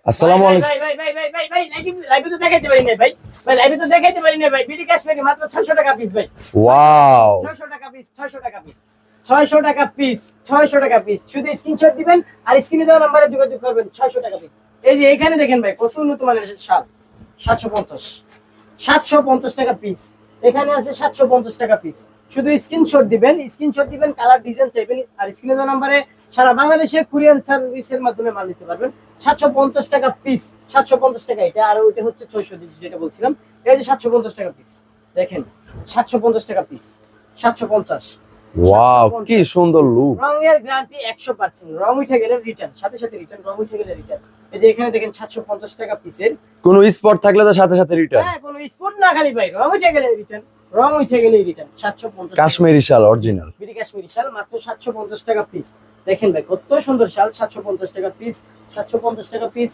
আসসালামু আলাইকুম। ভাই লাইভে তো দেখাইতে পারি না ভাই। ভাই লাইভে তো দেখাইতে পারি না ভাই। বিডি কাশ্মীরি মাত্র 600 টাকা পিস ভাই। ওয়াও 600 টাকা পিস, 600 টাকা পিস। 600 টাকা পিস, 600 টাকা পিস। শুধু স্ক্রিনশট দিবেন আর স্ক্রিনে দেওয়া নম্বরে যোগাযোগ করবেন। 600 টাকা পিস। এই যে এখানে দেখেন ভাই কত উন্নত মানের শাল। 750 750 টাকা পিস। এখানে আছে 750 টাকা পিস। শুধু স্ক্রিনশট দিবেন, কালার ডিজাইন চাইবেন আর স্ক্রিনে দেওয়া নম্বরে সারা বাংলাদেশে কুরিয়ার সার্ভিসের মাধ্যমে মাল নিতে পারবেন। 750 টাকা পিস, 750 টাকা এটা, আর ওইটা হচ্ছে 600 যেটা বলছিলাম। এই যে 750 টাকা পিস দেখেন, 750 টাকা পিস, 750। ওয়াও কি সুন্দর লুক। রঙের গ্যারান্টি 100%। রং উঠে গেলে রিটার্ন, সাথে সাথে রিটার্ন, রং উঠে গেলে রিটার্ন। এই যে এখানে দেখেন 750 টাকা পিসের। কোন স্পট থাকলে তো সাথে সাথে রিটার্ন। হ্যাঁ, কোনো স্পট না খালি ভাই, রং উঠে গেলে রিটার্ন, রং উঠে গেলে রিটার্ন। 750 কাশ্মীরি শাল অরিজিনাল। বিডি কাশ্মীরি শাল মাত্র 750 টাকা পিস। দেখেন ভাই কত সুন্দর শাল, 750 টাকা পিস, 750 টাকা পিস।